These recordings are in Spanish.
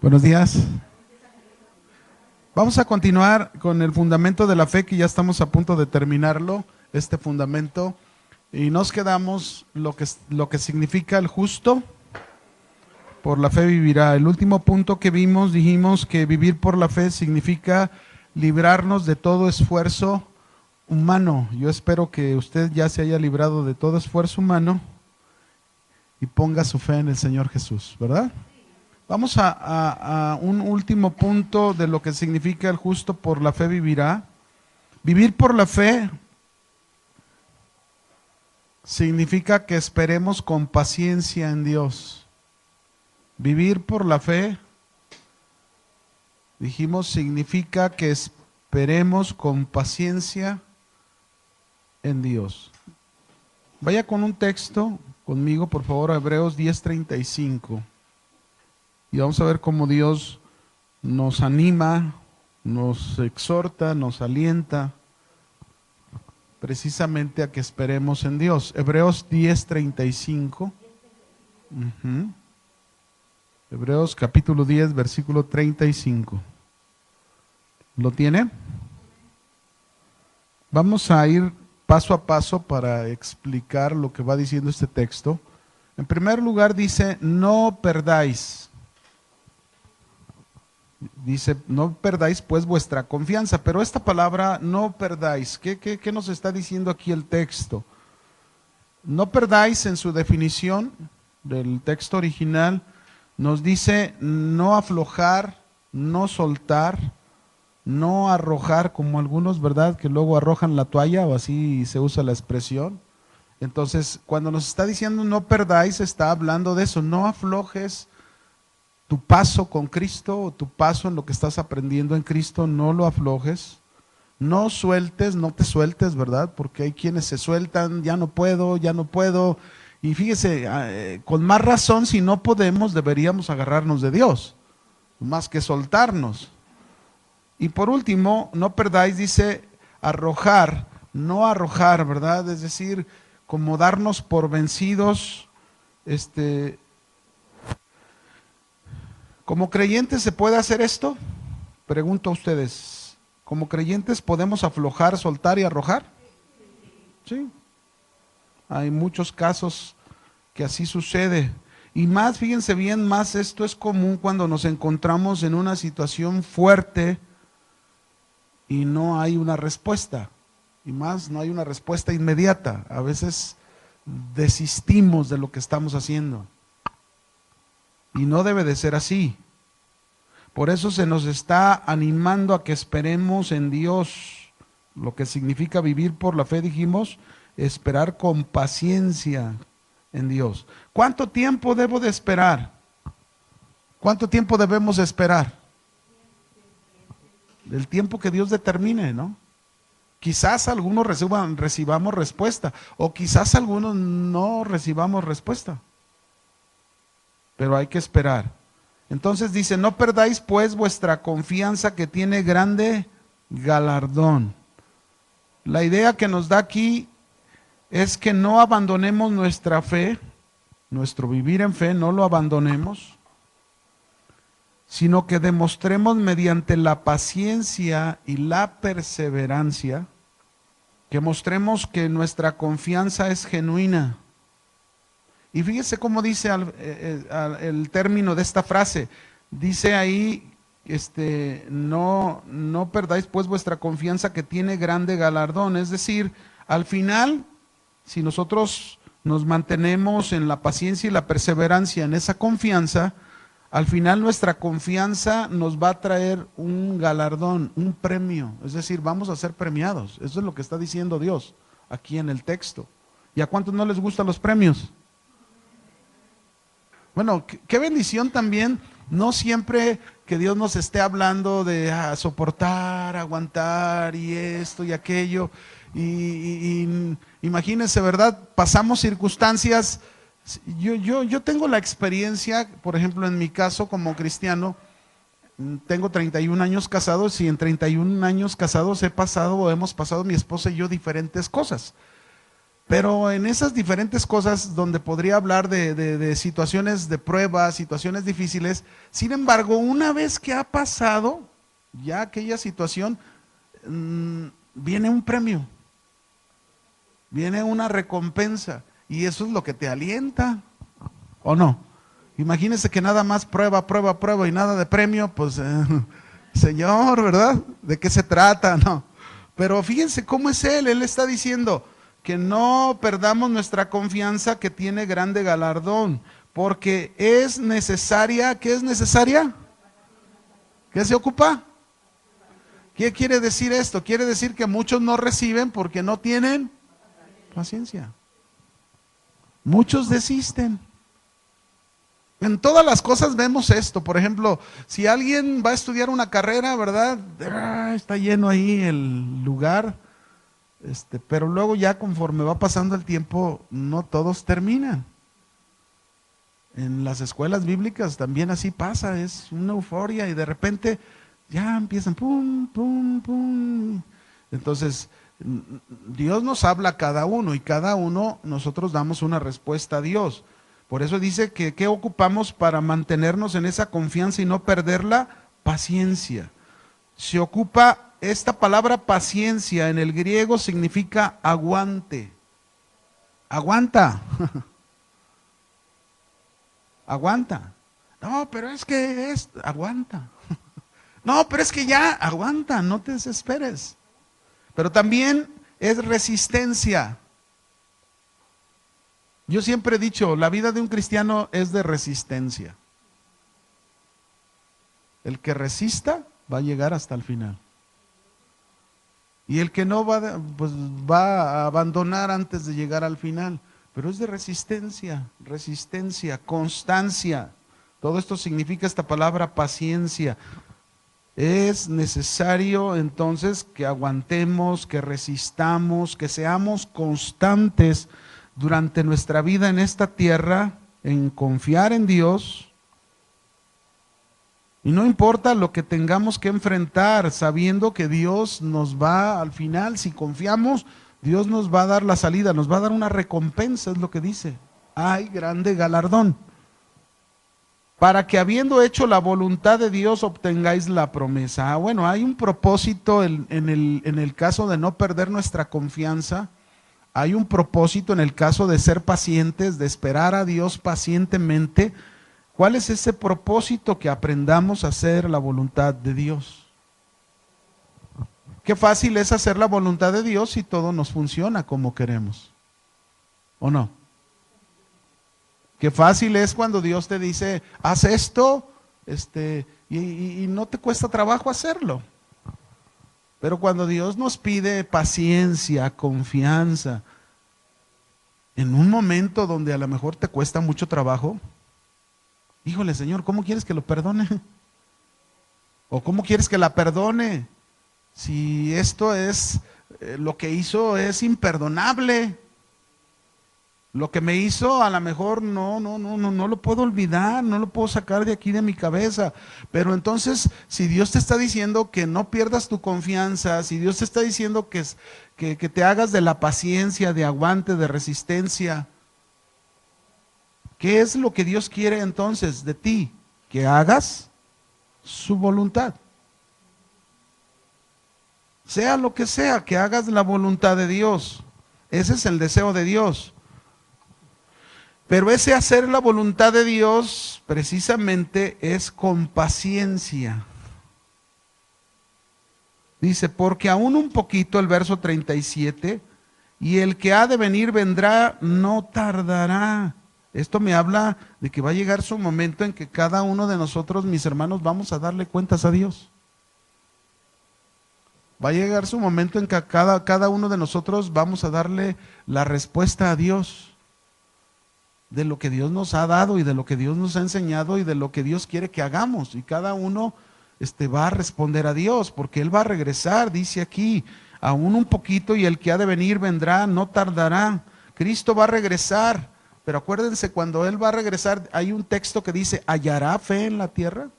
Buenos días. Vamos a continuar con el fundamento de la fe, que ya estamos a punto de terminarlo, este fundamento, y nos quedamos lo que significa el justo por la fe vivirá. El último punto que vimos, dijimos que vivir por la fe significa librarnos de todo esfuerzo humano. Yo espero que usted ya se haya librado de todo esfuerzo humano y ponga su fe en el Señor Jesús, ¿verdad? Vamos a un último punto de lo que significa el justo por la fe vivirá. Vivir por la fe significa que esperemos con paciencia en Dios. Vivir por la fe, dijimos, significa que esperemos con paciencia en Dios. Vaya con un texto conmigo, por favor, a Hebreos 10:35. Y vamos a ver cómo Dios nos anima, nos exhorta, nos alienta precisamente a que esperemos en Dios. Hebreos 10:35. Hebreos capítulo 10, versículo 35. ¿Lo tiene? Vamos a ir paso a paso para explicar lo que va diciendo este texto. En primer lugar dice, no perdáis. Dice, no perdáis pues vuestra confianza. Pero esta palabra, no perdáis, ¿qué nos está diciendo aquí el texto? No perdáis, en su definición del texto original, nos dice no aflojar, no soltar, no arrojar, como algunos, ¿verdad? Que luego arrojan la toalla, o así se usa la expresión. Entonces, cuando nos está diciendo no perdáis, está hablando de eso, no aflojes tu paso con Cristo, o tu paso en lo que estás aprendiendo en Cristo, no lo aflojes. No sueltes, no te sueltes, ¿verdad? Porque hay quienes se sueltan, ya no puedo, ya no puedo. Y fíjese, con más razón, si no podemos, deberíamos agarrarnos de Dios, más que soltarnos. Y por último, no perdáis, dice, arrojar, no arrojar, ¿verdad? Es decir, como darnos por vencidos, ¿como creyentes se puede hacer esto? Pregunto a ustedes, ¿como creyentes podemos aflojar, soltar y arrojar? Sí. Hay muchos casos que así sucede. Y más, fíjense bien, más esto es común cuando nos encontramos en una situación fuerte y no hay una respuesta. Y más, no hay una respuesta inmediata. A veces desistimos de lo que estamos haciendo. Y no debe de ser así. Por eso se nos está animando a que esperemos en Dios. Lo que significa vivir por la fe, dijimos, esperar con paciencia en Dios. ¿Cuánto tiempo debo de esperar? ¿Cuánto tiempo debemos de esperar? El tiempo que Dios determine, ¿no? Quizás algunos recibamos respuesta, o quizás algunos no recibamos respuesta. Pero hay que esperar. Entonces dice, no perdáis pues vuestra confianza, que tiene grande galardón. La idea que nos da aquí es que no abandonemos nuestra fe, nuestro vivir en fe, no lo abandonemos, sino que demostremos mediante la paciencia y la perseverancia, que mostremos que nuestra confianza es genuina. Y fíjese cómo dice el término de esta frase. Dice ahí, no perdáis pues vuestra confianza, que tiene grande galardón. Es decir, al final, si nosotros nos mantenemos en la paciencia y la perseverancia, en esa confianza, al final nuestra confianza nos va a traer un galardón, un premio. Es decir, vamos a ser premiados. Eso es lo que está diciendo Dios aquí en el texto. ¿Y a cuántos no les gustan los premios? Bueno, qué bendición también, no siempre que Dios nos esté hablando de soportar, aguantar y esto y aquello. Y imagínense, ¿verdad? Pasamos circunstancias. Yo tengo la experiencia, por ejemplo, en mi caso como cristiano, tengo 31 años casados, y en 31 años casados hemos pasado mi esposa y yo diferentes cosas. Pero en esas diferentes cosas donde podría hablar de situaciones de prueba, situaciones difíciles, sin embargo, una vez que ha pasado ya aquella situación, viene un premio, viene una recompensa, y eso es lo que te alienta, ¿o no? Imagínese que nada más prueba, prueba, prueba y nada de premio, pues, Señor, ¿verdad? ¿De qué se trata? No. Pero fíjense cómo es Él está diciendo que no perdamos nuestra confianza, que tiene grande galardón, porque es necesaria. ¿Qué es necesaria? ¿Qué se ocupa? ¿Qué quiere decir esto? Quiere decir que muchos no reciben porque no tienen paciencia. Muchos desisten. En todas las cosas vemos esto. Por ejemplo, si alguien va a estudiar una carrera, ¿verdad? Está lleno ahí el lugar, pero luego ya conforme va pasando el tiempo, no todos terminan. En las escuelas bíblicas también así pasa, es una euforia y de repente ya empiezan pum, pum, pum. Entonces, Dios nos habla a cada uno y cada uno nosotros damos una respuesta a Dios. Por eso dice que ¿qué ocupamos para mantenernos en esa confianza y no perderla? Paciencia. Se ocupa, esta palabra paciencia en el griego significa aguante. Aguanta. Aguanta. No, pero es que aguanta. No, pero es que ya, aguanta, no te desesperes. Pero también es resistencia. Yo siempre he dicho, la vida de un cristiano es de resistencia. El que resista va a llegar hasta el final. Y el que no pues va a abandonar antes de llegar al final. Pero es de resistencia, resistencia, constancia. Todo esto significa esta palabra paciencia. Es necesario entonces que aguantemos, que resistamos, que seamos constantes durante nuestra vida en esta tierra, en confiar en Dios. Y no importa lo que tengamos que enfrentar, sabiendo que Dios nos va al final, si confiamos, Dios nos va a dar la salida, nos va a dar una recompensa, es lo que dice. Hay grande galardón. Para que habiendo hecho la voluntad de Dios obtengáis la promesa. Bueno, hay un propósito en el caso de no perder nuestra confianza. Hay un propósito en el caso de ser pacientes, de esperar a Dios pacientemente. ¿Cuál es ese propósito? Que aprendamos a hacer la voluntad de Dios. Qué fácil es hacer la voluntad de Dios si todo nos funciona como queremos, ¿o no? Qué fácil es cuando Dios te dice, haz esto, y no te cuesta trabajo hacerlo. Pero cuando Dios nos pide paciencia, confianza, en un momento donde a lo mejor te cuesta mucho trabajo, híjole, Señor, ¿cómo quieres que lo perdone? ¿O cómo quieres que la perdone? Si esto es, lo que hizo es imperdonable. Lo que me hizo a lo mejor no lo puedo olvidar, no lo puedo sacar de aquí de mi cabeza. Pero entonces, si Dios te está diciendo que no pierdas tu confianza, si Dios te está diciendo que te hagas de la paciencia, de aguante, de resistencia, ¿qué es lo que Dios quiere entonces de ti? Que hagas su voluntad. Sea lo que sea, que hagas la voluntad de Dios. Ese es el deseo de Dios. Pero ese hacer la voluntad de Dios precisamente es con paciencia. Dice, porque aún un poquito, el verso 37, y el que ha de venir vendrá, no tardará. Esto me habla de que va a llegar su momento en que cada uno de nosotros, mis hermanos, vamos a darle cuentas a Dios. Va a llegar su momento en que cada uno de nosotros vamos a darle la respuesta a Dios de lo que Dios nos ha dado y de lo que Dios nos ha enseñado y de lo que Dios quiere que hagamos. Y cada uno va a responder a Dios, porque Él va a regresar, dice aquí, aún un poquito, y el que ha de venir vendrá, no tardará. Cristo va a regresar, pero acuérdense, cuando Él va a regresar, hay un texto que dice, ¿hallará fe en la tierra?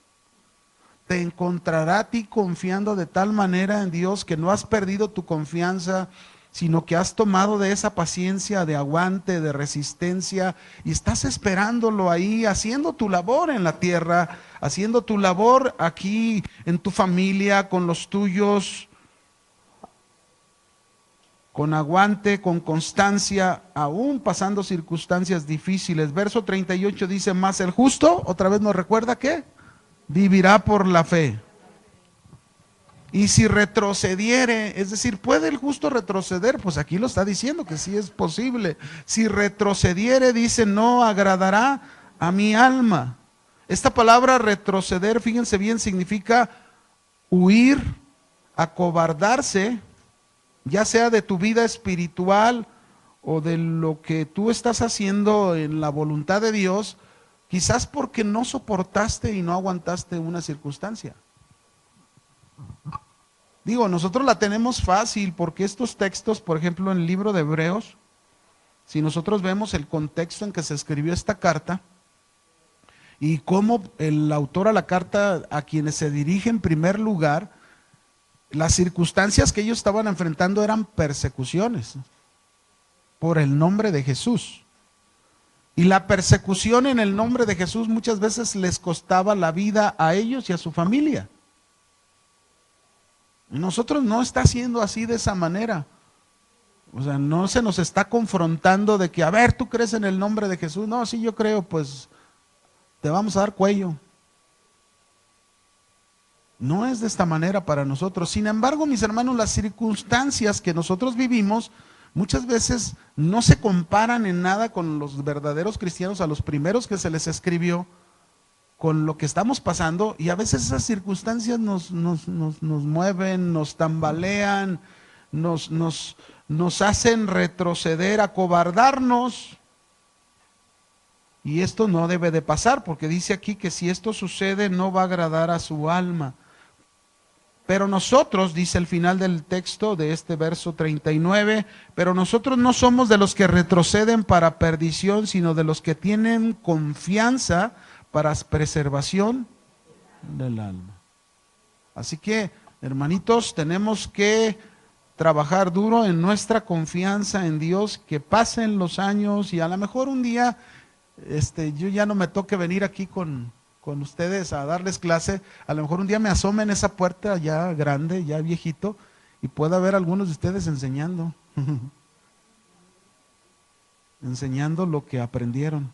Te encontrará a ti confiando de tal manera en Dios que no has perdido tu confianza, sino que has tomado de esa paciencia, de aguante, de resistencia, y estás esperándolo ahí, haciendo tu labor en la tierra, haciendo tu labor aquí en tu familia, con los tuyos, con aguante, con constancia, aún pasando circunstancias difíciles. Verso 38 dice, más el justo, otra vez nos recuerda que vivirá por la fe. Y si retrocediere, es decir, ¿puede el justo retroceder? Pues aquí lo está diciendo que sí es posible. Si retrocediere, dice, no agradará a mi alma. Esta palabra retroceder, fíjense bien, significa huir, acobardarse, ya sea de tu vida espiritual o de lo que tú estás haciendo en la voluntad de Dios, quizás porque no soportaste y no aguantaste una circunstancia. Digo, nosotros la tenemos fácil porque estos textos, por ejemplo, en el libro de Hebreos, si nosotros vemos el contexto en que se escribió esta carta y cómo el autor a la carta a quienes se dirige en primer lugar, las circunstancias que ellos estaban enfrentando eran persecuciones por el nombre de Jesús. Y la persecución en el nombre de Jesús muchas veces les costaba la vida a ellos y a su familia. Y nosotros no está siendo así de esa manera. O sea, no se nos está confrontando de que, a ver, ¿tú crees en el nombre de Jesús? No, sí, yo creo, pues te vamos a dar cuello. No es de esta manera para nosotros. Sin embargo, mis hermanos, las circunstancias que nosotros vivimos muchas veces no se comparan en nada con los verdaderos cristianos, a los primeros que se les escribió, con lo que estamos pasando, y a veces esas circunstancias nos mueven, nos tambalean, nos hacen retroceder, acobardarnos. Y esto no debe de pasar, porque dice aquí que si esto sucede no va a agradar a su alma. Pero nosotros, dice el final del texto de este verso 39, pero nosotros no somos de los que retroceden para perdición, sino de los que tienen confianza para preservación del alma. Así que, hermanitos, tenemos que trabajar duro en nuestra confianza en Dios, que pasen los años y a lo mejor un día yo ya no me toque venir aquí con ustedes a darles clase, a lo mejor un día me asome en esa puerta ya grande, ya viejito, y pueda ver a algunos de ustedes enseñando, enseñando lo que aprendieron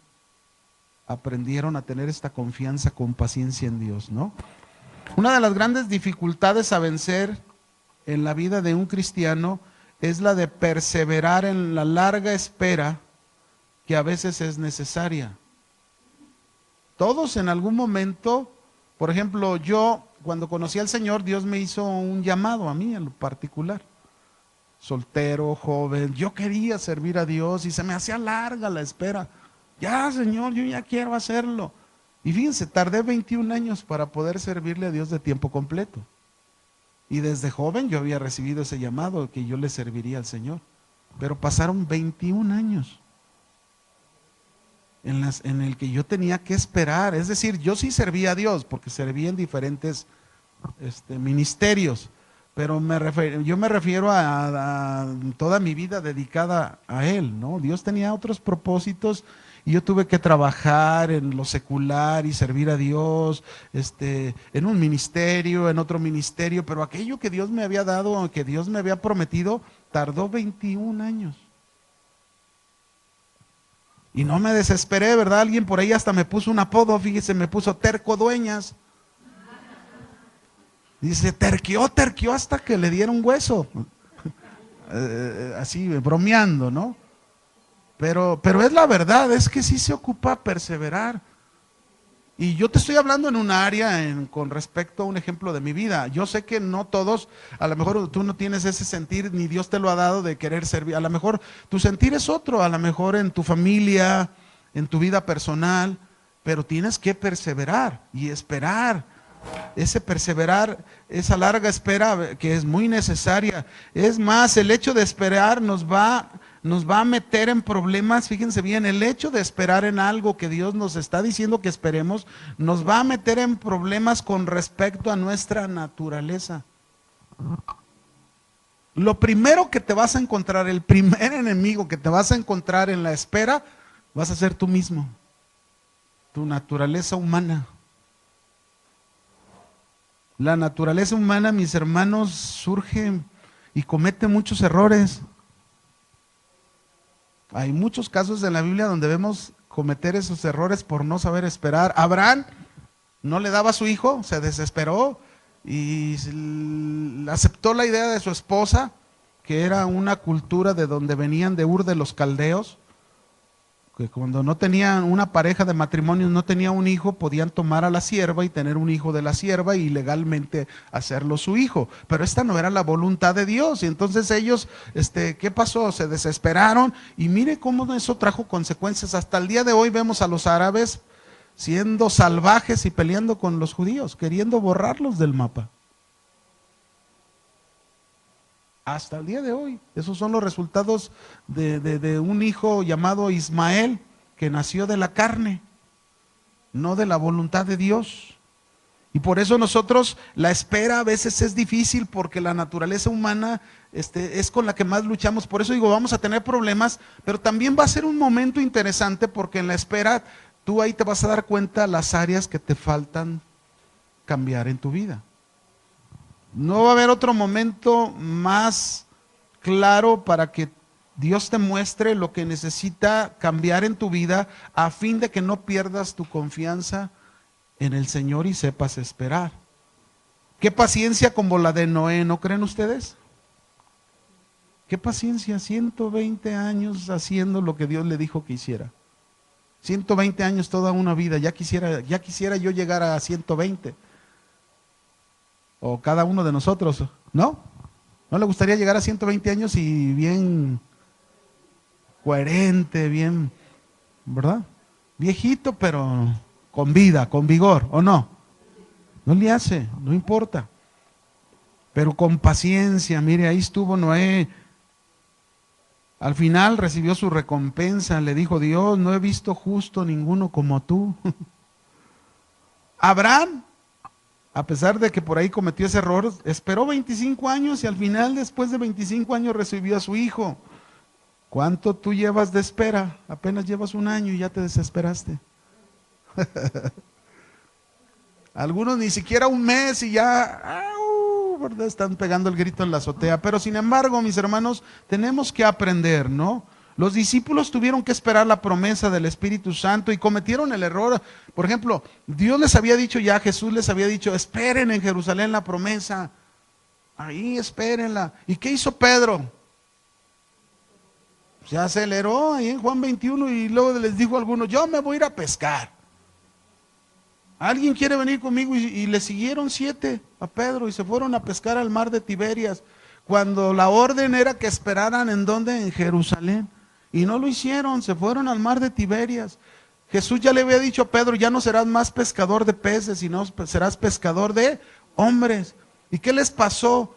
a tener esta confianza con paciencia en Dios, ¿no? Una de las grandes dificultades a vencer en la vida de un cristiano es la de perseverar en la larga espera que a veces es necesaria. Todos en algún momento, por ejemplo, yo cuando conocí al Señor, Dios me hizo un llamado a mí en lo particular. Soltero, joven, yo quería servir a Dios y se me hacía larga la espera. Ya, Señor, yo ya quiero hacerlo. Y fíjense, tardé 21 años para poder servirle a Dios de tiempo completo. Y desde joven yo había recibido ese llamado que yo le serviría al Señor. Pero pasaron 21 años en el que yo tenía que esperar. Es decir, yo sí servía a Dios porque servía en diferentes ministerios. Pero yo me refiero a toda mi vida dedicada a Él, ¿no? Dios tenía otros propósitos y yo tuve que trabajar en lo secular y servir a Dios, en un ministerio, en otro ministerio, pero aquello que Dios me había dado, que Dios me había prometido, tardó 21 años. Y no me desesperé, ¿verdad? Alguien por ahí hasta me puso un apodo, fíjese, me puso Terco Dueñas. Dice, terqueó hasta que le dieron hueso. Así, bromeando, ¿no? Pero es la verdad, es que sí se ocupa perseverar. Y yo te estoy hablando en un área con respecto a un ejemplo de mi vida. Yo sé que no todos, a lo mejor tú no tienes ese sentir, ni Dios te lo ha dado de querer servir. A lo mejor tu sentir es otro, a lo mejor en tu familia, en tu vida personal, pero tienes que perseverar y esperar. Ese perseverar, esa larga espera que es muy necesaria. Es más, el hecho de esperar nos va a meter en problemas. Fíjense bien, el hecho de esperar en algo que Dios nos está diciendo que esperemos, nos va a meter en problemas con respecto a nuestra naturaleza. Lo primero que te vas a encontrar, el primer enemigo que te vas a encontrar en la espera, vas a ser tú mismo, tu naturaleza humana. La naturaleza humana, mis hermanos, surge y comete muchos errores. Hay muchos casos en la Biblia donde vemos cometer esos errores por no saber esperar. Abraham no le daba a su hijo, se desesperó y aceptó la idea de su esposa, que era una cultura de donde venían de Ur de los Caldeos, que cuando no tenían una pareja de matrimonio, no tenía un hijo, podían tomar a la sierva y tener un hijo de la sierva y legalmente hacerlo su hijo. Pero esta no era la voluntad de Dios. Y entonces ellos, ¿qué pasó? Se desesperaron y mire cómo eso trajo consecuencias. Hasta el día de hoy vemos a los árabes siendo salvajes y peleando con los judíos, queriendo borrarlos del mapa. Hasta el día de hoy. Esos son los resultados de un hijo llamado Ismael, que nació de la carne, no de la voluntad de Dios. Y por eso nosotros, la espera a veces es difícil, porque la naturaleza humana es con la que más luchamos. Por eso digo, vamos a tener problemas, pero también va a ser un momento interesante, porque en la espera tú ahí te vas a dar cuenta las áreas que te faltan cambiar en tu vida. No va a haber otro momento más claro para que Dios te muestre lo que necesita cambiar en tu vida, a fin de que no pierdas tu confianza en el Señor y sepas esperar. Qué paciencia como la de Noé, ¿no creen ustedes? Qué paciencia, 120 años haciendo lo que Dios le dijo que hiciera. 120 años, toda una vida. Ya quisiera yo llegar a 120. O cada uno de nosotros, ¿no? ¿No le gustaría llegar a 120 años y bien coherente, bien, ¿verdad? Viejito, pero con vida, con vigor, ¿o no? No le hace, no importa. Pero con paciencia, mire, ahí estuvo Noé. Al final recibió su recompensa, le dijo Dios, no he visto justo ninguno como tú. Abraham, a pesar de que por ahí cometió ese error, esperó 25 años y al final, después de 25 años, recibió a su hijo. ¿Cuánto tú llevas de espera? Apenas llevas un año y ya te desesperaste. Algunos ni siquiera un mes y ya, ¿verdad? Están pegando el grito en la azotea. Pero sin embargo, mis hermanos, tenemos que aprender, ¿no? Los discípulos tuvieron que esperar la promesa del Espíritu Santo y cometieron el error. Por ejemplo, Dios les había dicho ya, Jesús les había dicho, esperen en Jerusalén la promesa. Ahí espérenla. ¿Y qué hizo Pedro? Se aceleró ahí en Juan 21 y luego les dijo a algunos, yo me voy a ir a pescar. ¿Alguien quiere venir conmigo? Y le siguieron 7 a Pedro y se fueron a pescar al mar de Tiberias, cuando la orden era que esperaran ¿en dónde? En Jerusalén. Y no lo hicieron, se fueron al mar de Tiberias. Jesús ya le había dicho a Pedro, ya no serás más pescador de peces, sino serás pescador de hombres. ¿Y qué les pasó?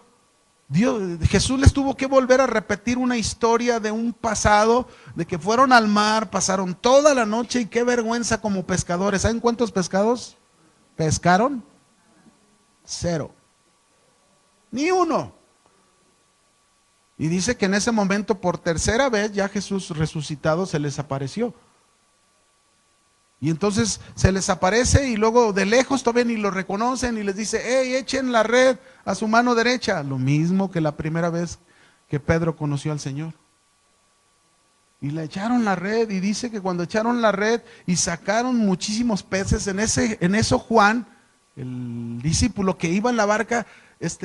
Jesús les tuvo que volver a repetir una historia de un pasado, de que fueron al mar, pasaron toda la noche y qué vergüenza como pescadores. ¿Saben cuántos pescados pescaron? 0. Ni uno. Y dice que en ese momento, por tercera vez, ya Jesús resucitado se les apareció. Y entonces se les aparece y luego de lejos todavía ni lo reconocen y les dice, hey, echen la red a su mano derecha. Lo mismo que la primera vez que Pedro conoció al Señor. Y le echaron la red y dice que cuando echaron la red y sacaron muchísimos peces, en eso Juan, el discípulo que iba en la barca,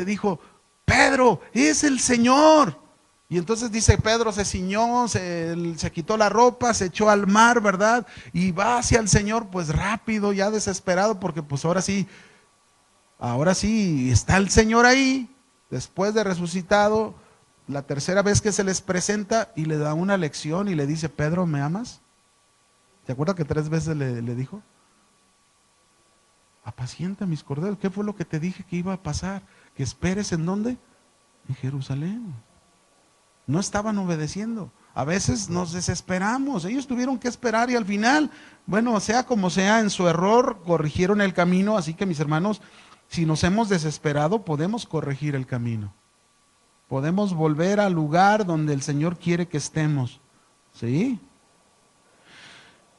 dijo, Pedro, es el Señor. Y entonces dice Pedro se ciñó, se quitó la ropa, se echó al mar, ¿verdad? Y va hacia el Señor pues rápido, ya desesperado, porque pues ahora sí está el Señor ahí, después de resucitado, la tercera vez que se les presenta y le da una lección y le dice, Pedro, ¿me amas? ¿Te acuerdas que 3 veces le dijo? Apacienta mis corderos. ¿Qué fue lo que te dije que iba a pasar? Que esperes ¿en dónde? En Jerusalén. No estaban obedeciendo. A veces nos desesperamos. Ellos tuvieron que esperar y al final, bueno, sea como sea, en su error corrigieron el camino. Así que mis hermanos, si nos hemos desesperado, podemos corregir el camino. Podemos volver al lugar donde el Señor quiere que estemos. ¿Sí?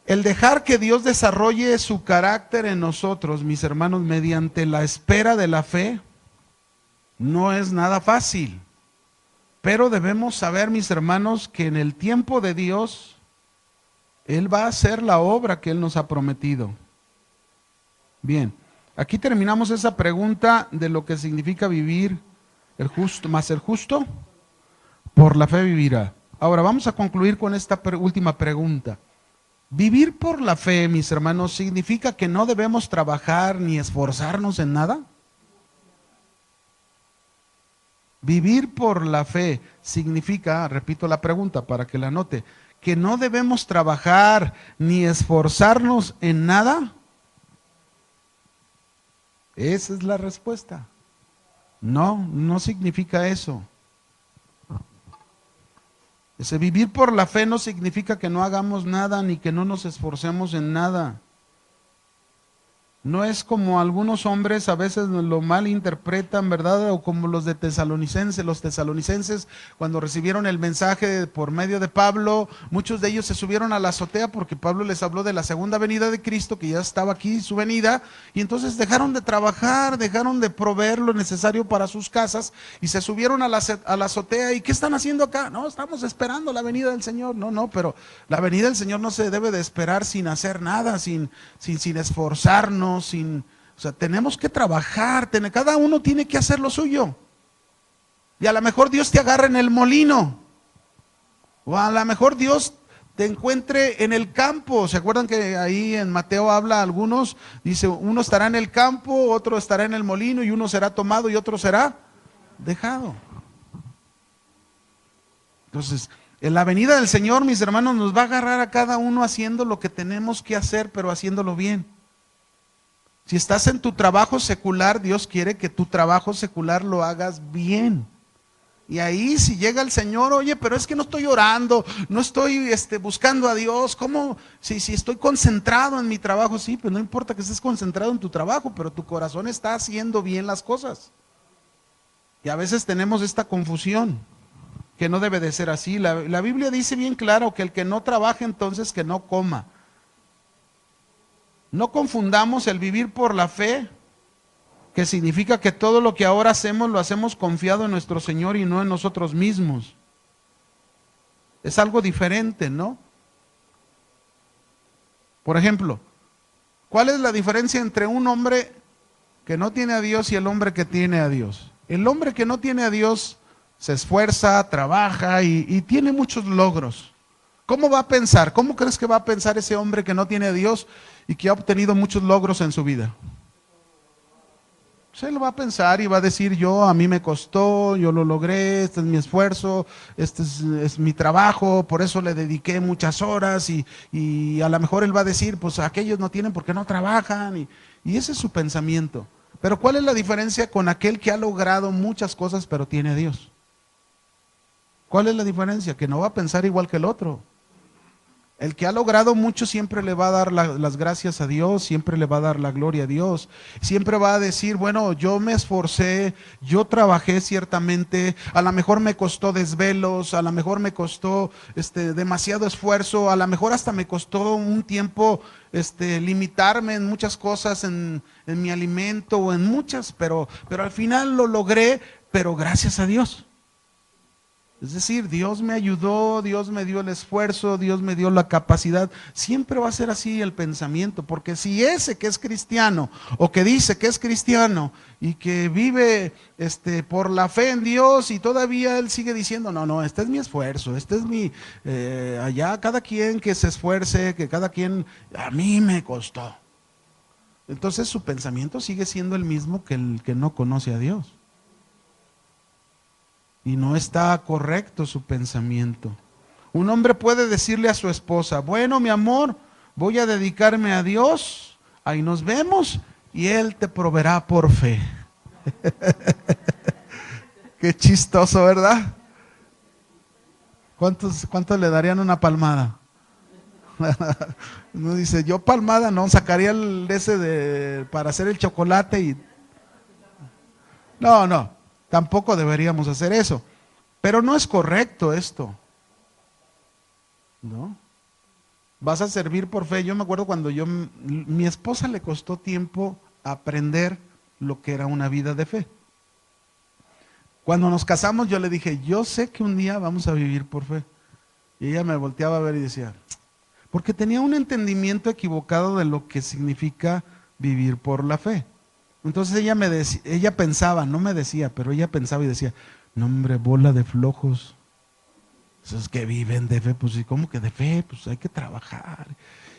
El dejar que Dios desarrolle su carácter en nosotros, mis hermanos, mediante la espera de la fe, no es nada fácil. Pero debemos saber, mis hermanos, que en el tiempo de Dios, Él va a hacer la obra que Él nos ha prometido. Bien, aquí terminamos esa pregunta de lo que significa vivir el justo, más el justo, por la fe vivirá. Ahora vamos a concluir con esta última pregunta. ¿Vivir por la fe, mis hermanos, significa que no debemos trabajar ni esforzarnos en nada? Vivir por la fe significa, repito la pregunta para que la note, que no debemos trabajar ni esforzarnos en nada. Esa es la respuesta. No, no significa eso. Ese vivir por la fe no significa que no hagamos nada ni que no nos esforcemos en nada. No es como algunos hombres a veces lo malinterpretan, ¿verdad? O como los de Tesalonicenses. Los tesalonicenses, cuando recibieron el mensaje por medio de Pablo, muchos de ellos se subieron a la azotea porque Pablo les habló de la segunda venida de Cristo, que ya estaba aquí su venida, y entonces dejaron de trabajar, dejaron de proveer lo necesario para sus casas y se subieron a la azotea. ¿Y qué están haciendo acá? No, estamos esperando la venida del Señor. No, pero la venida del Señor no se debe de esperar sin hacer nada, sin esforzarnos. O sea, tenemos que trabajar, cada uno tiene que hacer lo suyo. Y a lo mejor Dios te agarra en el molino, o a lo mejor Dios te encuentre en el campo. ¿Se acuerdan que ahí en Mateo habla algunos? Dice, uno estará en el campo, otro estará en el molino, y uno será tomado y otro será dejado. Entonces, en la venida del Señor, mis hermanos, nos va a agarrar a cada uno haciendo lo que tenemos que hacer, pero haciéndolo bien. Si estás en tu trabajo secular, Dios quiere que tu trabajo secular lo hagas bien. Y ahí si llega el Señor, oye, pero es que no estoy orando, no estoy buscando a Dios, ¿cómo? Si estoy concentrado en mi trabajo, sí, pero no importa que estés concentrado en tu trabajo, pero tu corazón está haciendo bien las cosas. Y a veces tenemos esta confusión, que no debe de ser así. La Biblia dice bien claro que el que no trabaje, entonces que no coma. No confundamos el vivir por la fe, que significa que todo lo que ahora hacemos lo hacemos confiado en nuestro Señor y no en nosotros mismos. Es algo diferente, ¿no? Por ejemplo, ¿cuál es la diferencia entre un hombre que no tiene a Dios y el hombre que tiene a Dios? El hombre que no tiene a Dios se esfuerza, trabaja y tiene muchos logros. ¿Cómo va a pensar? ¿Cómo crees que va a pensar ese hombre que no tiene a Dios y que ha obtenido muchos logros en su vida? Se lo va a pensar y va a decir, a mí me costó, yo lo logré, este es mi esfuerzo, este es mi trabajo, por eso le dediqué muchas horas, y a lo mejor él va a decir, pues aquellos no tienen porque no trabajan, y ese es su pensamiento. Pero ¿cuál es la diferencia con aquel que ha logrado muchas cosas pero tiene a Dios? ¿Cuál es la diferencia? Que no va a pensar igual que el otro. El que ha logrado mucho siempre le va a dar las gracias a Dios, siempre le va a dar la gloria a Dios, siempre va a decir, bueno, yo me esforcé, yo trabajé ciertamente, a lo mejor me costó desvelos, a lo mejor me costó demasiado esfuerzo, a lo mejor hasta me costó un tiempo limitarme en muchas cosas, en mi alimento o en muchas, pero al final lo logré, pero gracias a Dios. Es decir, Dios me ayudó, Dios me dio el esfuerzo, Dios me dio la capacidad. Siempre va a ser así el pensamiento, porque si ese que es cristiano o que dice que es cristiano y que vive por la fe en Dios y todavía él sigue diciendo, no, este es mi esfuerzo, este es mi, allá cada quien que se esfuerce, que cada quien, a mí me costó. Entonces su pensamiento sigue siendo el mismo que el que no conoce a Dios. Y no está correcto su pensamiento. Un hombre puede decirle a su esposa, bueno, mi amor, voy a dedicarme a Dios, ahí nos vemos y Él te proveerá por fe. Qué chistoso, ¿verdad? ¿Cuántos le darían una palmada? Uno dice, yo palmada no, sacaría el para hacer el chocolate y... No, tampoco deberíamos hacer eso. Pero no es correcto esto, ¿no? Vas a servir por fe. Yo me acuerdo cuando mi esposa le costó tiempo aprender lo que era una vida de fe. Cuando nos casamos yo le dije, yo sé que un día vamos a vivir por fe. Y ella me volteaba a ver y decía, porque tenía un entendimiento equivocado de lo que significa vivir por la fe. Entonces ella pensaba, no me decía, pero ella pensaba y decía, no hombre, bola de flojos. Esos que viven de fe, pues ¿y cómo que de fe? Pues hay que trabajar.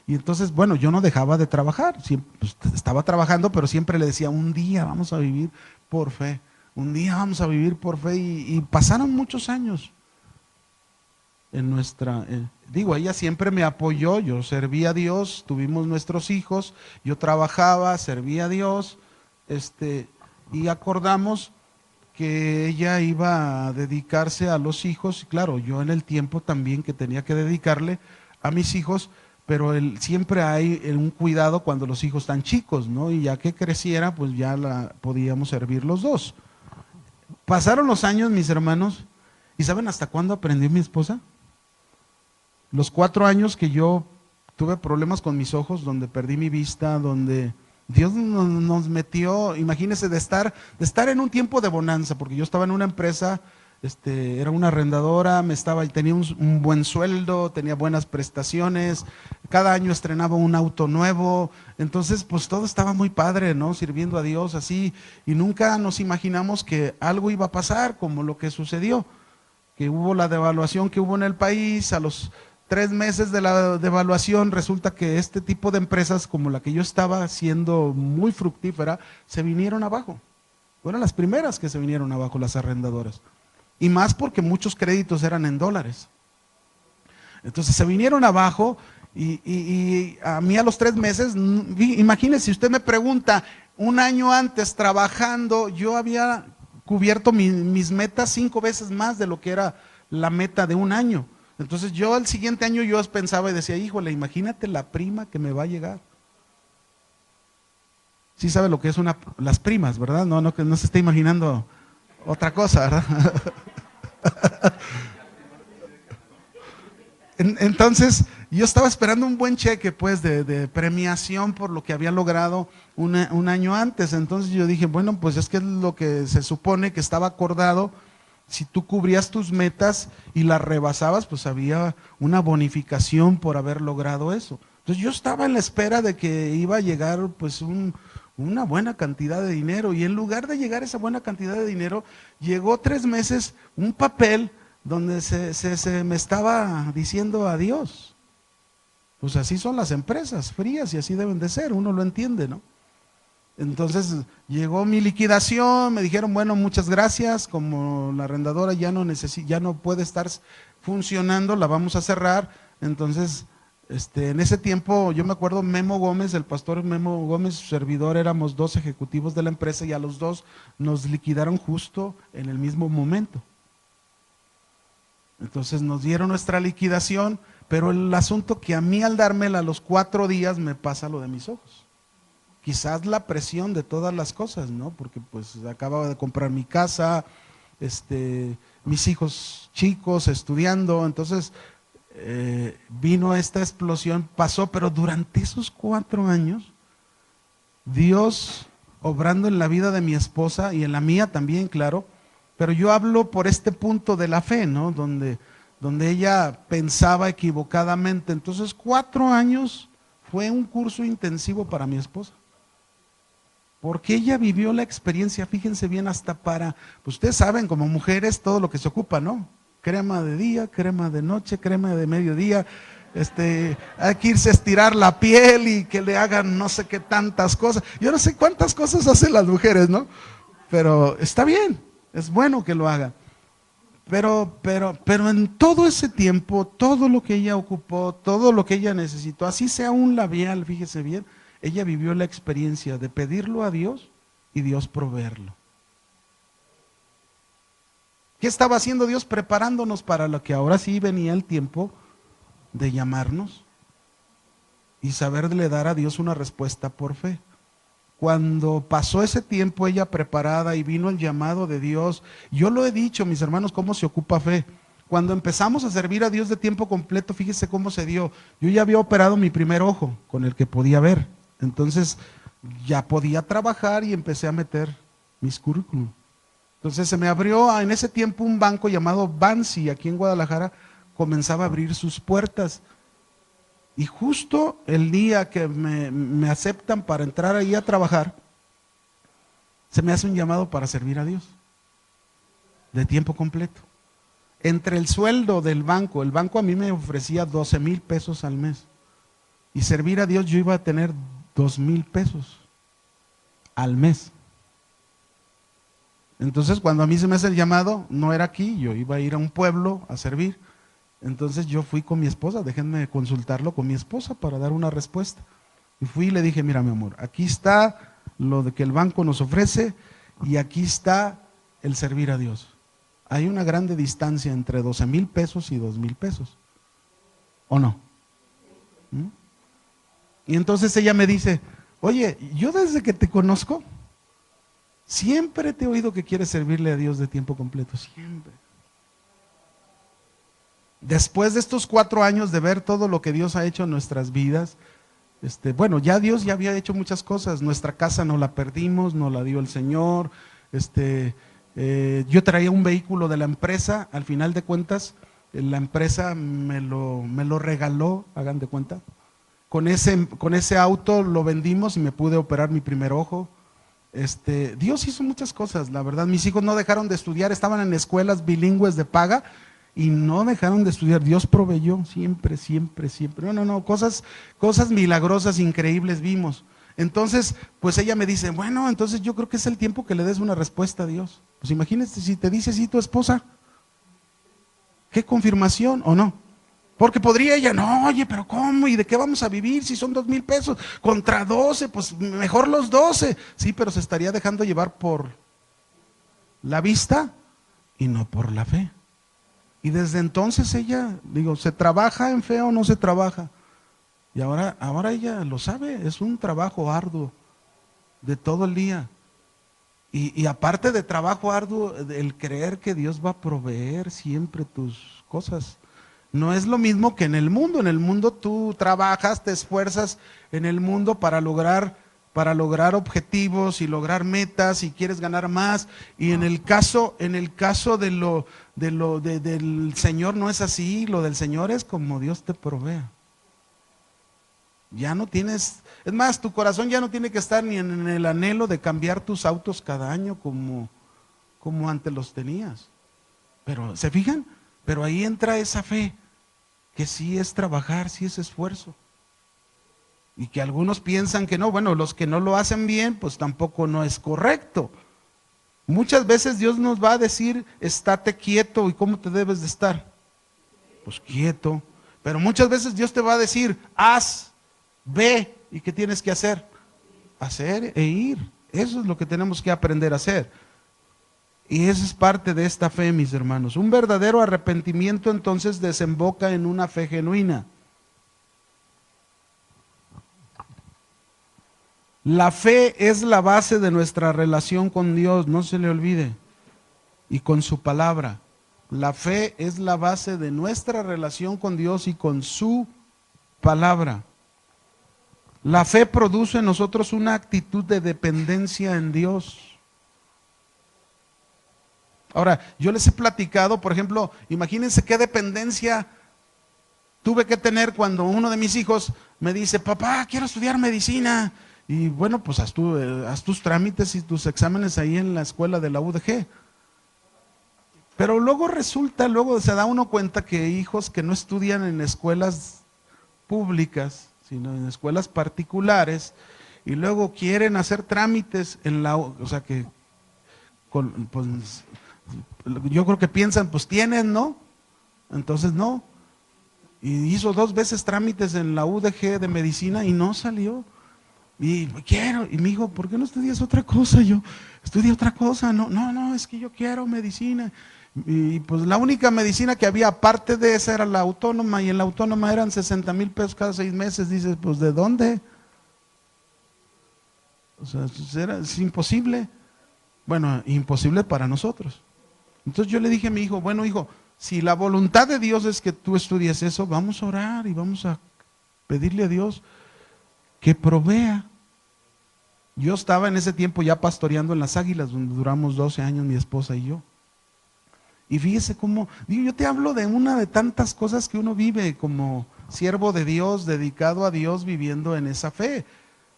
Y entonces, bueno, yo no dejaba de trabajar, pues, estaba trabajando, pero siempre le decía, un día vamos a vivir por fe, un día vamos a vivir por fe. Y pasaron muchos años en digo, ella siempre me apoyó, yo servía a Dios, tuvimos nuestros hijos, yo trabajaba, servía a Dios, y acordamos que ella iba a dedicarse a los hijos, y claro, yo en el tiempo también que tenía que dedicarle a mis hijos, pero siempre hay un cuidado cuando los hijos están chicos, ¿no? Y ya que creciera, pues ya podíamos servir los dos. Pasaron los años, mis hermanos, ¿y saben hasta cuándo aprendió mi esposa? Los 4 años que yo tuve problemas con mis ojos, donde perdí mi vista, donde Dios nos metió, imagínense, de estar en un tiempo de bonanza, porque yo estaba en una empresa, era una arrendadora, tenía un buen sueldo, tenía buenas prestaciones, cada año estrenaba un auto nuevo, entonces pues todo estaba muy padre, ¿no? Sirviendo a Dios así, y nunca nos imaginamos que algo iba a pasar como lo que sucedió, que hubo la devaluación que hubo en el país. A los 3 meses de la devaluación resulta que este tipo de empresas como la que yo estaba siendo muy fructífera, se vinieron abajo. Fueron las primeras que se vinieron abajo, las arrendadoras. Y más porque muchos créditos eran en dólares. Entonces se vinieron abajo y a mí a los 3 meses, imagínense, si usted me pregunta, un año antes trabajando, yo había cubierto mis metas 5 veces más de lo que era la meta de un año. Entonces yo el siguiente año yo pensaba y decía, híjole, imagínate la prima que me va a llegar. Sí sabe lo que es las primas, ¿verdad? No, que no se esté imaginando otra cosa, ¿verdad? Entonces yo estaba esperando un buen cheque pues de premiación por lo que había logrado un año antes. Entonces yo dije, bueno, pues es que es lo que se supone que estaba acordado. Si tú cubrías tus metas y las rebasabas, pues había una bonificación por haber logrado eso. Entonces yo estaba en la espera de que iba a llegar pues una buena cantidad de dinero, y en lugar de llegar esa buena cantidad de dinero, llegó 3 meses un papel donde se me estaba diciendo adiós. Pues así son las empresas, frías, y así deben de ser, uno lo entiende, ¿no? Entonces llegó mi liquidación, me dijeron, bueno, muchas gracias, como la arrendadora ya no puede estar funcionando, la vamos a cerrar. Entonces, en ese tiempo, yo me acuerdo, Memo Gómez, el pastor Memo Gómez, su servidor, éramos 2 ejecutivos de la empresa, y a los 2 nos liquidaron justo en el mismo momento. Entonces nos dieron nuestra liquidación, pero el asunto que a mí al dármela a los 4 días me pasa lo de mis ojos. Quizás la presión de todas las cosas, ¿no? Porque pues acababa de comprar mi casa, mis hijos chicos estudiando, entonces vino esta explosión, pasó, pero durante esos 4 años, Dios obrando en la vida de mi esposa y en la mía también, claro, pero yo hablo por este punto de la fe, ¿no? Donde ella pensaba equivocadamente. Entonces 4 años fue un curso intensivo para mi esposa, porque ella vivió la experiencia, fíjense bien, hasta pues ustedes saben, como mujeres, todo lo que se ocupa, ¿no? Crema de día, crema de noche, crema de mediodía, hay que irse a estirar la piel y que le hagan no sé qué tantas cosas. Yo no sé cuántas cosas hacen las mujeres, ¿no? Pero está bien, es bueno que lo haga. Pero en todo ese tiempo, todo lo que ella ocupó, todo lo que ella necesitó, así sea un labial, fíjese bien, ella vivió la experiencia de pedirlo a Dios y Dios proveerlo. ¿Qué estaba haciendo Dios? Preparándonos para lo que ahora sí venía el tiempo de llamarnos y saberle dar a Dios una respuesta por fe. Cuando pasó ese tiempo ella preparada y vino el llamado de Dios, yo lo he dicho, mis hermanos, cómo se ocupa fe. Cuando empezamos a servir a Dios de tiempo completo, fíjese cómo se dio. Yo ya había operado mi primer ojo con el que podía ver. Entonces ya podía trabajar y empecé a meter mis currículum. Entonces se me abrió en ese tiempo un banco llamado Bansi, aquí en Guadalajara, comenzaba a abrir sus puertas. Y justo el día que me aceptan para entrar ahí a trabajar, se me hace un llamado para servir a Dios, de tiempo completo. Entre el sueldo del banco, el banco a mí me ofrecía 12,000 pesos al mes. Y servir a Dios yo iba a tener 2,000 pesos al mes. Entonces cuando a mí se me hace el llamado, no era aquí, yo iba a ir a un pueblo a servir. Entonces yo fui con mi esposa, déjenme consultarlo con mi esposa para dar una respuesta. Y fui y le dije, mira mi amor, aquí está lo de que el banco nos ofrece y aquí está el servir a Dios. Hay una grande distancia entre 12,000 pesos y 2,000 pesos. ¿O no? ¿Mm? Y entonces ella me dice, oye, yo desde que te conozco, siempre te he oído que quieres servirle a Dios de tiempo completo, siempre. Después de estos 4 años de ver todo lo que Dios ha hecho en nuestras vidas, bueno, ya Dios ya había hecho muchas cosas. Nuestra casa no la perdimos, nos la dio el Señor. Yo traía un vehículo de la empresa, al final de cuentas, la empresa me lo regaló, hagan de cuenta. Con ese auto lo vendimos y me pude operar mi primer ojo. Dios hizo muchas cosas, la verdad. Mis hijos no dejaron de estudiar, estaban en escuelas bilingües de paga y no dejaron de estudiar. Dios proveyó siempre, siempre, siempre. No, cosas milagrosas, increíbles vimos. Entonces, pues ella me dice, bueno, entonces yo creo que es el tiempo que le des una respuesta a Dios. Pues imagínate si te dice así tu esposa, ¿qué confirmación o no? Porque podría ella, no, oye, pero ¿cómo? ¿Y de qué vamos a vivir si son 2,000 pesos? Contra 12, pues mejor los 12. Sí, pero se estaría dejando llevar por la vista y no por la fe. Y desde entonces ella, ¿se trabaja en fe o no se trabaja? Y ahora ella lo sabe, es un trabajo arduo de todo el día. Y aparte de trabajo arduo, el creer que Dios va a proveer siempre tus cosas. No es lo mismo que en el mundo. En el mundo tú trabajas, te esfuerzas en el mundo para lograr objetivos y lograr metas y quieres ganar más. Y en el caso del Señor no es así. Lo del Señor es como Dios te provea. Ya no tienes, es más, tu corazón ya no tiene que estar ni en el anhelo de cambiar tus autos cada año como antes los tenías. Pero, ¿se fijan? Pero ahí entra esa fe, que sí es trabajar, sí es esfuerzo. Y que algunos piensan que no, bueno, los que no lo hacen bien, pues tampoco no es correcto. Muchas veces Dios nos va a decir, estate quieto, ¿y cómo te debes de estar? Pues quieto. Pero muchas veces Dios te va a decir, haz, ve, ¿y qué tienes que hacer? Hacer e ir. Eso es lo que tenemos que aprender a hacer. Y esa es parte de esta fe, mis hermanos. Un verdadero arrepentimiento entonces desemboca en una fe genuina. La fe es la base de nuestra relación con Dios, no se le olvide, y con su palabra. La fe es la base de nuestra relación con Dios y con su palabra. La fe produce en nosotros una actitud de dependencia en Dios. Ahora, yo les he platicado, por ejemplo, imagínense qué dependencia tuve que tener cuando uno de mis hijos me dice, papá, quiero estudiar medicina. Y bueno, pues haz tus trámites y tus exámenes ahí en la escuela de la UDG. Pero luego se da uno cuenta que hijos que no estudian en escuelas públicas, sino en escuelas particulares, y luego quieren hacer trámites pues, yo creo que piensan, pues tienen, ¿no? Entonces no. Y hizo 2 veces trámites en la UDG de medicina y no salió. Y me dijo, ¿por qué no estudias otra cosa? Yo estudié otra cosa, no, es que yo quiero medicina. Y pues la única medicina que había aparte de esa era la autónoma, y en la autónoma eran 60,000 pesos cada 6 meses. Dices, pues ¿de dónde? O sea, es imposible. Bueno, imposible para nosotros. Entonces yo le dije a mi hijo, bueno hijo, si la voluntad de Dios es que tú estudies eso, vamos a orar y vamos a pedirle a Dios que provea. Yo estaba en ese tiempo ya pastoreando en las Águilas, donde duramos 12 años mi esposa y yo. Y fíjese cómo, digo, yo te hablo de una de tantas cosas que uno vive como siervo de Dios, dedicado a Dios, viviendo en esa fe.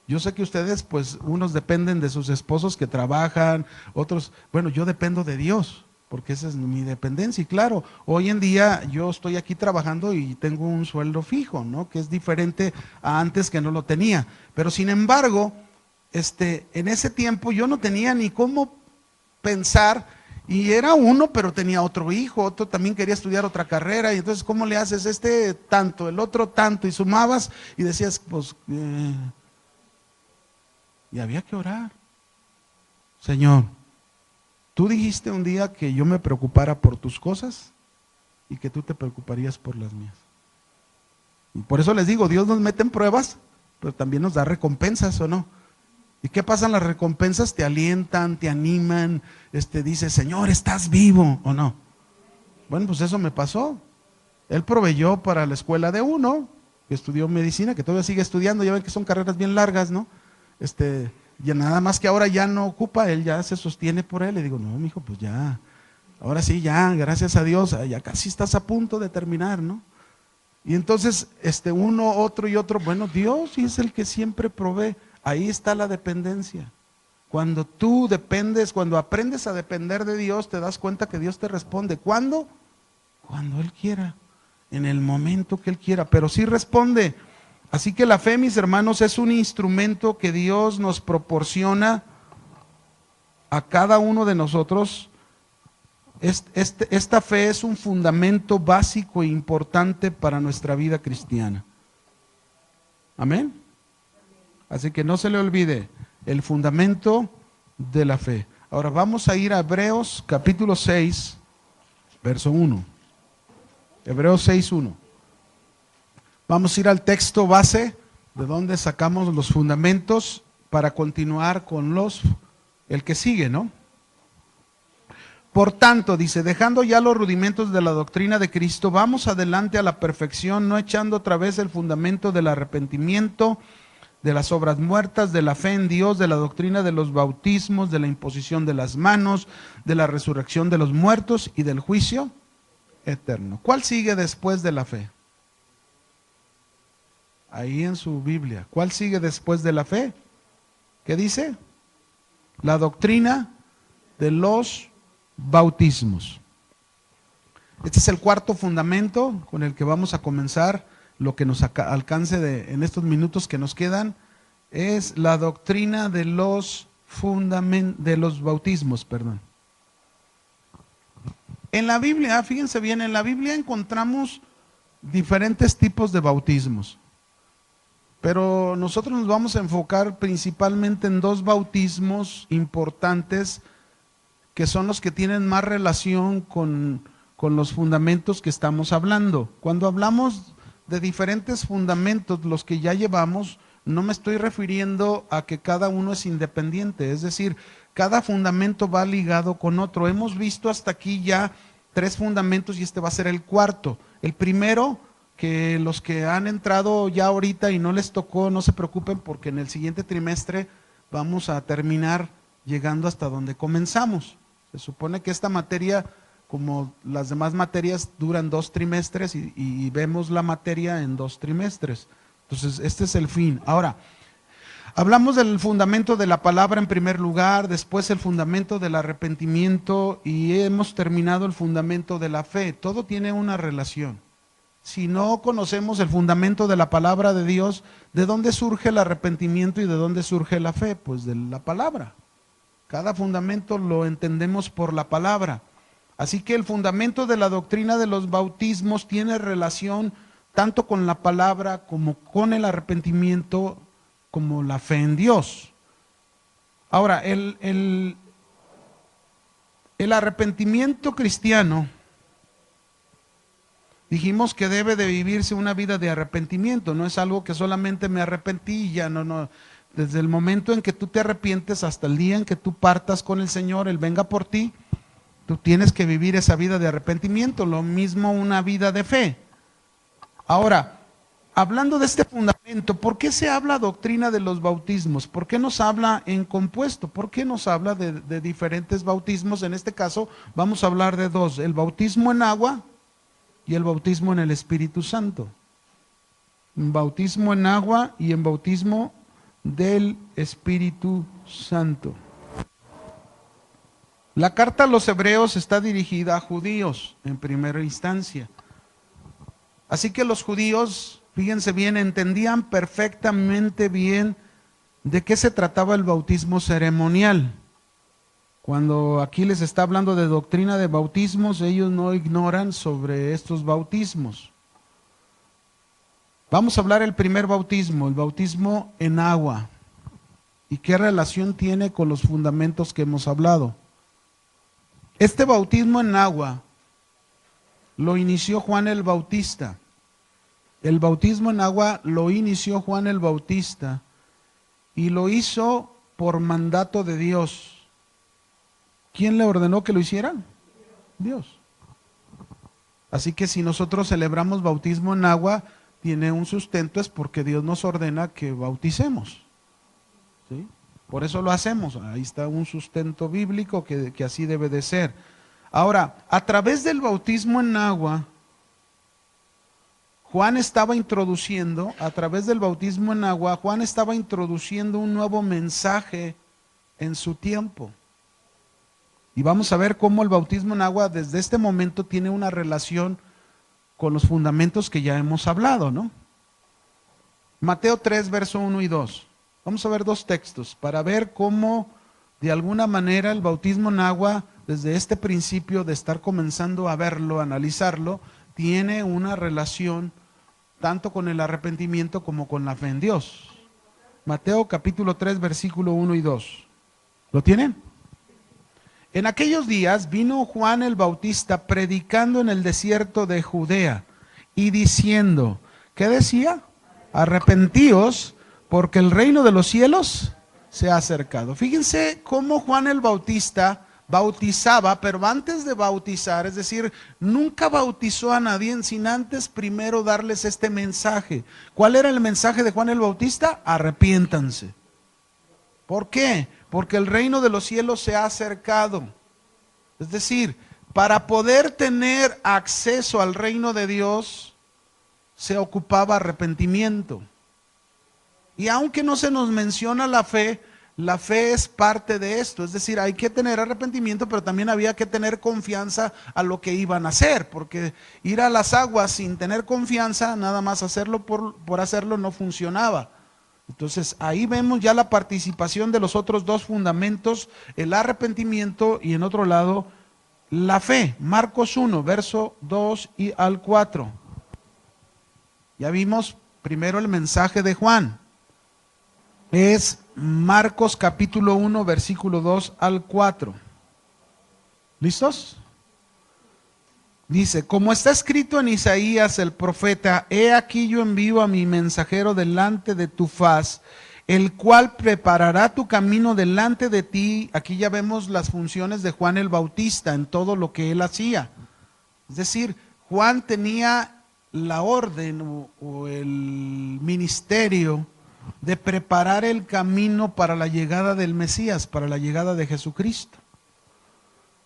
Yo sé que ustedes, pues, unos dependen de sus esposos que trabajan, otros, bueno, yo dependo de Dios, porque esa es mi dependencia. Y claro, hoy en día yo estoy aquí trabajando y tengo un sueldo fijo, ¿no? Que es diferente a antes que no lo tenía. Pero sin embargo, en ese tiempo yo no tenía ni cómo pensar, y era uno, pero tenía otro hijo, otro también quería estudiar otra carrera, y entonces, ¿cómo le haces? Tanto, el otro tanto, y sumabas y decías, pues, y había que orar. Señor, tú dijiste un día que yo me preocupara por tus cosas y que tú te preocuparías por las mías. Y por eso les digo, Dios nos mete en pruebas, pero también nos da recompensas, ¿o no? ¿Y qué pasan las recompensas? Te alientan, te animan, dice, Señor, estás vivo, ¿o no? Bueno, pues eso me pasó. Él proveyó para la escuela de uno, que estudió medicina, que todavía sigue estudiando, ya ven que son carreras bien largas, ¿no? Ya nada más que ahora ya no ocupa, él ya se sostiene por él. Le digo, no, mijo, pues ya, ahora sí, ya, gracias a Dios, ya casi estás a punto de terminar, ¿no? Y entonces, uno, otro y otro, bueno, Dios es el que siempre provee. Ahí está la dependencia. Cuando tú dependes, cuando aprendes a depender de Dios, te das cuenta que Dios te responde. ¿Cuándo? Cuando Él quiera, en el momento que Él quiera, pero sí responde. Así que la fe, mis hermanos, es un instrumento que Dios nos proporciona a cada uno de nosotros. Esta fe es un fundamento básico e importante para nuestra vida cristiana. Amén. Así que no se le olvide el fundamento de la fe. Ahora vamos a ir a Hebreos capítulo 6, verso 1. Hebreos 6, 1. Vamos a ir al texto base de donde sacamos los fundamentos para continuar con el que sigue, ¿no? Por tanto, dice, dejando ya los rudimentos de la doctrina de Cristo, vamos adelante a la perfección, no echando otra vez el fundamento del arrepentimiento, de las obras muertas, de la fe en Dios, de la doctrina de los bautismos, de la imposición de las manos, de la resurrección de los muertos y del juicio eterno. ¿Cuál sigue después de la fe? Ahí en su Biblia. ¿Cuál sigue después de la fe? ¿Qué dice? La doctrina de los bautismos. Este es el cuarto fundamento con el que vamos a comenzar. Lo que nos alcance en estos minutos que nos quedan es la doctrina de los bautismos, perdón. En la Biblia, fíjense bien, en la Biblia encontramos diferentes tipos de bautismos, pero nosotros nos vamos a enfocar principalmente en dos bautismos importantes que son los que tienen más relación con los fundamentos que estamos hablando. Cuando hablamos de diferentes fundamentos, los que ya llevamos, no me estoy refiriendo a que cada uno es independiente, es decir, cada fundamento va ligado con otro. Hemos visto hasta aquí ya 3 fundamentos y este va a ser el cuarto. El primero, que los que han entrado ya ahorita y no les tocó, no se preocupen porque en el siguiente trimestre vamos a terminar llegando hasta donde comenzamos. Se supone que esta materia, como las demás materias, duran 2 trimestres y vemos la materia en 2 trimestres. Entonces, este es el fin. Ahora, hablamos del fundamento de la palabra en primer lugar, después el fundamento del arrepentimiento y hemos terminado el fundamento de la fe. Todo tiene una relación. Si no conocemos el fundamento de la palabra de Dios, ¿de dónde surge el arrepentimiento y de dónde surge la fe? Pues de la palabra. Cada fundamento lo entendemos por la palabra. Así que el fundamento de la doctrina de los bautismos tiene relación tanto con la palabra como con el arrepentimiento, como la fe en Dios. Ahora, el arrepentimiento cristiano, dijimos que debe de vivirse una vida de arrepentimiento, no es algo que solamente me arrepentí y ya no. Desde el momento en que tú te arrepientes hasta el día en que tú partas con el Señor, Él venga por ti, tú tienes que vivir esa vida de arrepentimiento, lo mismo una vida de fe. Ahora, hablando de este fundamento, ¿por qué se habla doctrina de los bautismos? ¿Por qué nos habla en compuesto? ¿Por qué nos habla de diferentes bautismos? En este caso vamos a hablar de dos, el bautismo en agua y el bautismo en el Espíritu Santo. En bautismo en agua y en bautismo del Espíritu Santo. La carta a los hebreos está dirigida a judíos en primera instancia. Así que los judíos, fíjense bien, entendían perfectamente bien de qué se trataba el bautismo ceremonial. Cuando aquí les está hablando de doctrina de bautismos, ellos no ignoran sobre estos bautismos. Vamos a hablar del primer bautismo, el bautismo en agua. ¿Y qué relación tiene con los fundamentos que hemos hablado? Este bautismo en agua lo inició Juan el Bautista. El bautismo en agua lo inició Juan el Bautista y lo hizo por mandato de Dios. ¿Quién le ordenó que lo hiciera? Dios. Así que si nosotros celebramos bautismo en agua, tiene un sustento, es porque Dios nos ordena que bauticemos. ¿Sí? Por eso lo hacemos. Ahí está un sustento bíblico que así debe de ser. Ahora, a través del bautismo en agua, Juan estaba introduciendo, a través del bautismo en agua, Juan estaba introduciendo un nuevo mensaje en su tiempo. Y vamos a ver cómo el bautismo en agua desde este momento tiene una relación con los fundamentos que ya hemos hablado, ¿no? Mateo 3, verso 1 y 2. Vamos a ver dos textos para ver cómo de alguna manera el bautismo en agua, desde este principio de estar comenzando a verlo, a analizarlo, tiene una relación tanto con el arrepentimiento como con la fe en Dios. Mateo capítulo 3, versículo 1 y 2. ¿Lo tienen? En aquellos días vino Juan el Bautista predicando en el desierto de Judea y diciendo, ¿qué decía? Arrepentíos porque el reino de los cielos se ha acercado. Fíjense cómo Juan el Bautista bautizaba, pero antes de bautizar, es decir, nunca bautizó a nadie sin antes primero darles este mensaje. ¿Cuál era el mensaje de Juan el Bautista? Arrepiéntanse. ¿Por qué? Porque el reino de los cielos se ha acercado. Es decir, para poder tener acceso al reino de Dios, se ocupaba arrepentimiento. Y aunque no se nos menciona la fe es parte de esto. Es decir, hay que tener arrepentimiento, pero también había que tener confianza a lo que iban a hacer, porque ir a las aguas sin tener confianza, nada más hacerlo por hacerlo, no funcionaba. Entonces ahí vemos ya la participación de los otros dos fundamentos, el arrepentimiento y en otro lado la fe. Marcos 1, verso 2 y al 4. Ya vimos primero el mensaje de Juan. Es Marcos capítulo 1, versículo 2 al 4. ¿Listos? Dice, como está escrito en Isaías el profeta, he aquí yo envío a mi mensajero delante de tu faz, el cual preparará tu camino delante de ti. Aquí ya vemos las funciones de Juan el Bautista en todo lo que él hacía. Es decir, Juan tenía la orden o el ministerio de preparar el camino para la llegada del Mesías, para la llegada de Jesucristo.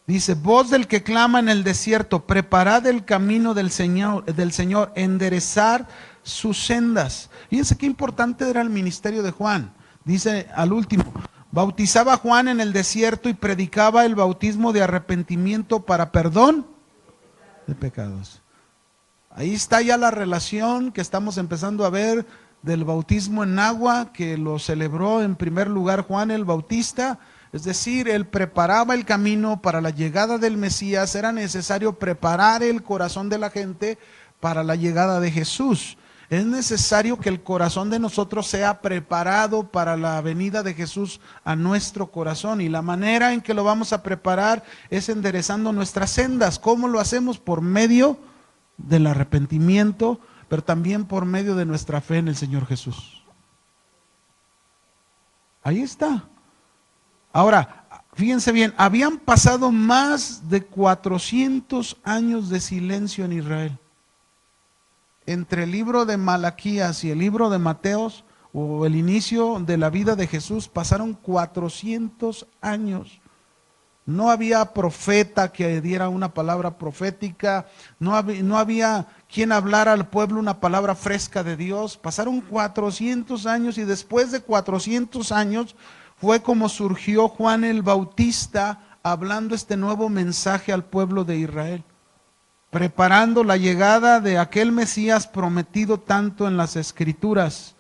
Dice, voz del que clama en el desierto, preparad el camino del Señor, enderezar sus sendas. Fíjense qué importante era el ministerio de Juan. Dice al último, bautizaba Juan en el desierto y predicaba el bautismo de arrepentimiento para perdón de pecados. Ahí está ya la relación que estamos empezando a ver del bautismo en agua, que lo celebró en primer lugar Juan el Bautista. Es decir, él preparaba el camino para la llegada del Mesías. Era necesario preparar el corazón de la gente para la llegada de Jesús. Es necesario que el corazón de nosotros sea preparado para la venida de Jesús a nuestro corazón. Y la manera en que lo vamos a preparar es enderezando nuestras sendas. ¿Cómo lo hacemos? Por medio del arrepentimiento, pero también por medio de nuestra fe en el Señor Jesús. Ahí está. Ahora, fíjense bien, habían pasado más de 400 años de silencio en Israel. Entre el libro de Malaquías y el libro de Mateos, o el inicio de la vida de Jesús, pasaron 400 años. No había profeta que diera una palabra profética, no había quien hablara al pueblo una palabra fresca de Dios. Pasaron 400 años y después de 400 años fue como surgió Juan el Bautista hablando este nuevo mensaje al pueblo de Israel, preparando la llegada de aquel Mesías prometido tanto en las Escrituras.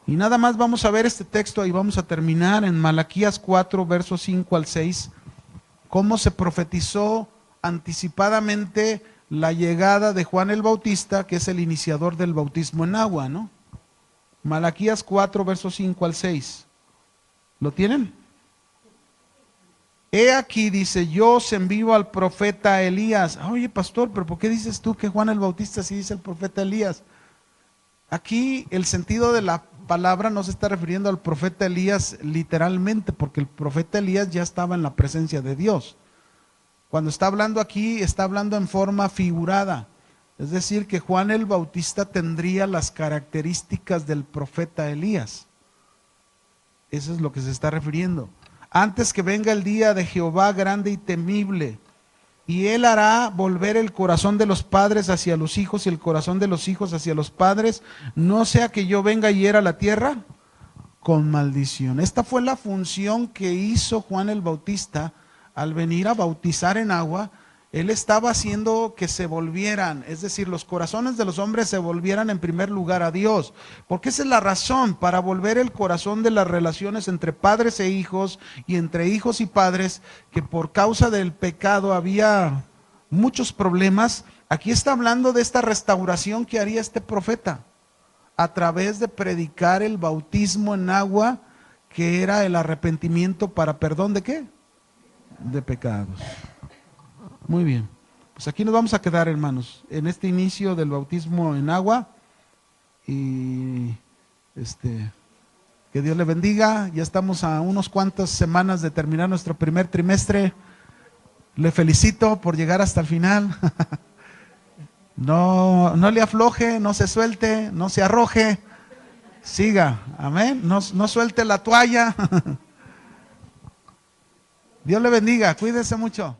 Y nada más vamos a ver este texto y vamos a terminar en Malaquías 4, versos 5 al 6, cómo se profetizó anticipadamente la llegada de Juan el Bautista, que es el iniciador del bautismo en agua, ¿no? Malaquías 4, versos 5 al 6. ¿Lo tienen? He aquí, dice, yo os envío al profeta Elías. Oye, pastor, pero ¿por qué dices tú que Juan el Bautista sí dice el profeta Elías? Aquí el sentido de la palabra no se está refiriendo al profeta Elías literalmente, porque el profeta Elías ya estaba en la presencia de Dios. Cuando está hablando aquí, está hablando en forma figurada. Es decir, que Juan el Bautista tendría las características del profeta Elías. Eso es lo que se está refiriendo. Antes que venga el día de Jehová grande y temible, y él hará volver el corazón de los padres hacia los hijos y el corazón de los hijos hacia los padres, no sea que yo venga y hiera la tierra con maldición. Esta fue la función que hizo Juan el Bautista al venir a bautizar en agua. Él estaba haciendo que se volvieran, es decir, los corazones de los hombres se volvieran en primer lugar a Dios, porque esa es la razón para volver el corazón de las relaciones entre padres e hijos y entre hijos y padres, que por causa del pecado había muchos problemas. Aquí está hablando de esta restauración que haría este profeta a través de predicar el bautismo en agua, que era el arrepentimiento para perdón de ¿qué? De pecados. Muy bien, pues aquí nos vamos a quedar, hermanos, en este inicio del bautismo en agua, y que Dios le bendiga. Ya estamos a unos cuantas semanas de terminar nuestro primer trimestre. Le felicito por llegar hasta el final. No le afloje, no se suelte, no se arroje, siga, amén, no suelte la toalla. Dios le bendiga, cuídese mucho.